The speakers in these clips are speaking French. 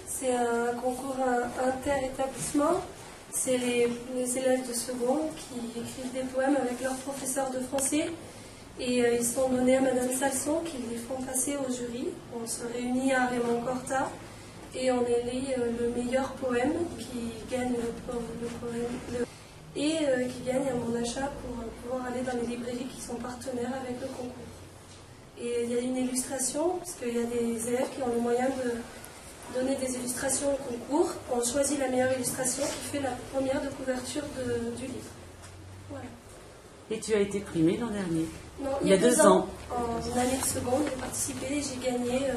C'est un concours inter-établissement. C'est les élèves de seconde qui écrivent des poèmes avec leurs professeurs de français. Et ils sont donnés à Madame Salson qui les font passer au jury. On se réunit à Raymond Corta et on élit le meilleur poème qui gagne le poème et qui gagne à mon achat pour pouvoir aller dans les librairies qui sont partenaires avec le concours. Et il y a une illustration, parce qu'il y a des élèves qui ont le moyen de donner des illustrations au concours. On choisit la meilleure illustration qui fait la première de couverture du livre. Voilà. Et tu as été primée l'an dernier? Non, il y a 2 ans. En année de seconde, j'ai participé et j'ai gagné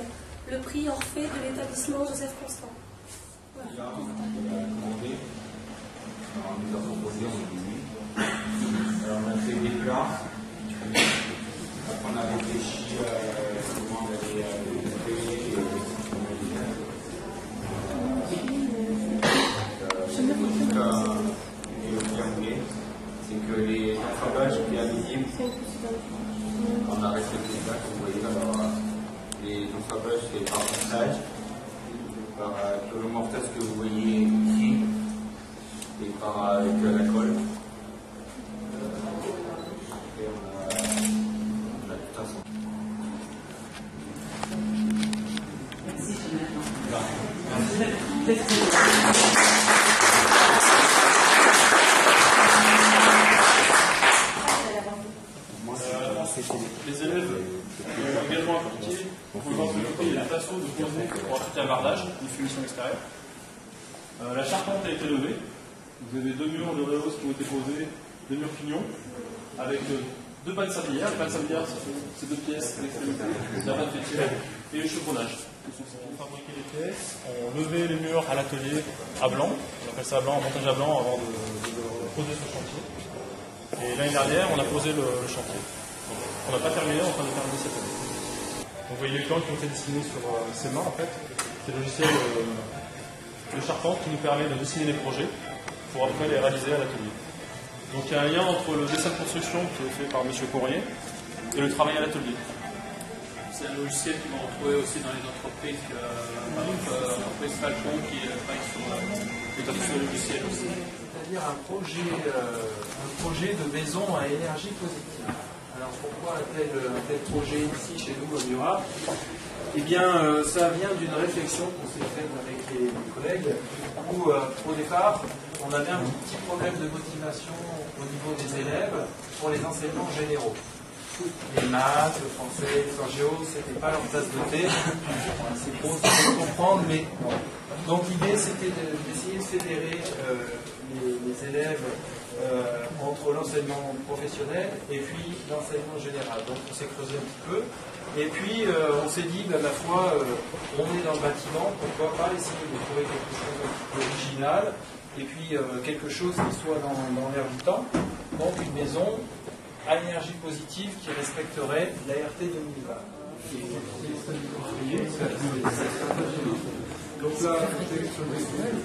le prix Orphée de l'établissement Joseph Constant. Voilà. Là, on a commandé, on nous a proposé, on est venu. Alors on a fait des plats. On a réfléchi comment on allait c'est que les alphabets bien visibles, on a respecté ça, comme vous voyez là, les alphabets c'est par passage, par le mortaise que vous voyez ici, et par avec la colle. Et on a tout ça. Merci. Les élèves ont également appliqué pour pouvoir développer des façons de poser pour appliquer un bardage, une finition extérieure. La charpente a été levée. Vous avez 2 murs de rehausse qui ont été posés, 2 murs pignons, avec 2 pannes sablières. Les pannes sablières, c'est 2 pièces à l'extrémité, la panne fêtière et le chevronnage. On fabriquait les pièces, on levait les murs à l'atelier à blanc, on appelle ça à blanc, montage à blanc avant de poser ce chantier. Et l'année dernière, on a posé le chantier. On n'a pas terminé, on est en train de terminer cette année. Donc vous voyez les plans qui ont été dessinés sur ces mains en fait. C'est le logiciel de charpente qui nous permet de dessiner les projets pour après les réaliser à l'atelier. Donc il y a un lien entre le dessin de construction qui est fait par M. Courrier et le travail à l'atelier. C'est un logiciel qui va retrouver aussi dans les entreprises, par exemple l'entreprise Falcon qui travaille sur le logiciel aussi. C'est-à-dire un projet de maison à énergie positive. Alors pourquoi un tel projet ici chez nous au Murat? Eh bien, ça vient d'une réflexion qu'on s'est faite avec les collègues où au départ, on avait un petit problème de motivation au niveau des élèves pour les enseignements généraux. Les maths, le français, l'histoire géo, c'était pas leur tasse de thé. C'est pour comprendre, mais donc l'idée c'était d'essayer de fédérer les élèves entre l'enseignement professionnel et puis l'enseignement général. Donc on s'est creusé un petit peu. Et puis on s'est dit, à la fois, on est dans le bâtiment, pourquoi pas essayer de trouver quelque chose un petit peu original, et puis quelque chose qui soit dans l'air du temps. Donc une maison à énergie positive qui respecterait l'ART 2020. Donc là, protection personnelle,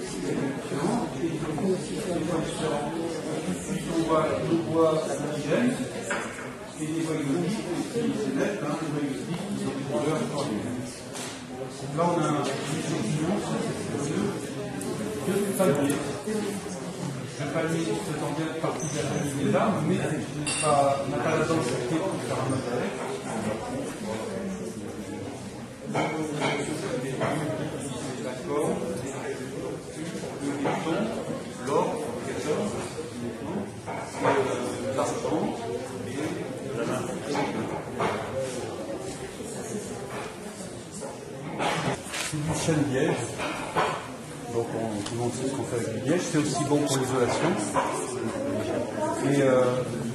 on voit l'hygiène et les voies exotiques qui s'élèvent, les voies exotiques qui sont des couleurs extraordinaires. Donc là, on a une échantillon de palmiers. Le palmier faisant bien partie de la famille des arbres, mais on n'a pas la densité pour faire un matériel. D'accord, le béton, l'or, l'argent et la main. c'est du chêne liège. Donc tout le monde sait ce qu'on fait avec du liège. C'est aussi bon pour l'isolation.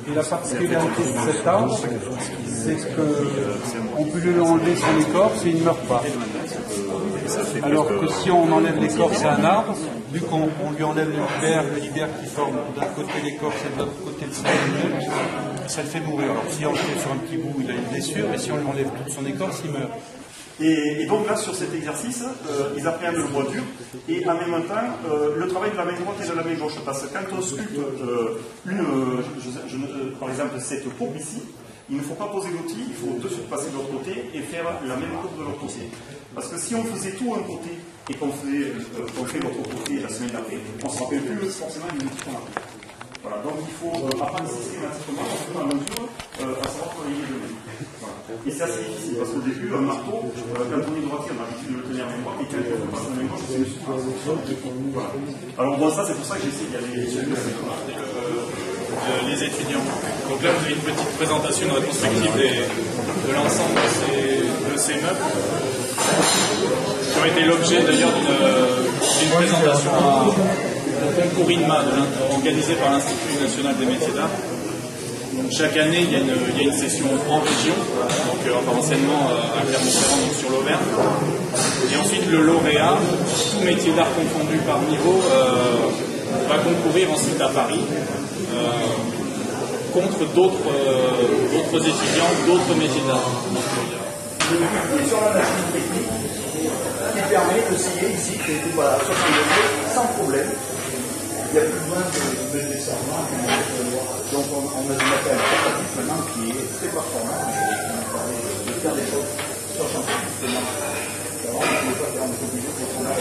Et la particularité de cet arbre, c'est qu'on peut lui enlever son écorce et il ne meurt pas. Alors que si on enlève l'écorce à un arbre, vu qu'on lui enlève le libère qui forme d'un côté l'écorce et de l'autre côté le sol, ça le fait mourir. Alors si on le fait sur un petit bout, il a une blessure, mais si on lui enlève toute son écorce, il meurt. Et donc là, sur cet exercice, ils appréhendent le bois dur, et en même temps, le travail de la main droite et de la main gauche, parce que quand on sculpte par exemple, cette courbe ici, il ne faut pas poser l'outil, il faut de suite passer de l'autre côté et faire la même courbe de l'autre côté. Parce que si on faisait tout un côté et qu'on fait l'autre côté la semaine d'après, on ne se rappelle plus forcément du outil qu'on a fait. Voilà, donc il faut apprendre systématiquement, au fur et à mesure, à savoir travailler le main. Voilà. Et c'est assez difficile, parce qu'au début, un marteau, quand on est droitier, on a l'habitude de le tenir en main droite, et quand on passe en main gauche, c'est une super. Voilà. Alors bon, ça c'est pour ça que j'essaie d'y aller. Les étudiants. Donc là, vous avez une petite présentation, une rétrospective de l'ensemble de ces meubles, qui ont été l'objet d'ailleurs d'une présentation au concours INMA organisé par l'Institut national des métiers d'art. Chaque année, il y a une session en région, donc enfin anciennement à Clermont-Ferrand, donc sur l'Auvergne. Et ensuite, le lauréat, tout métier d'art confondu par niveau, va concourir ensuite à Paris contre d'autres étudiants, d'autres métiers d'art. Et sur la machine technique qui permet de scier ici, qui est tout à 60 degrés, sans problème. Il n'y a plus besoin de descendre. Donc on a du matériel portatif maintenant qui est très performant et qui nous permet de faire des choses sur chantier justement. Avant, on ne pouvait pas faire un peu de vidéo pour qu'on a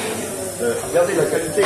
regardez la qualité.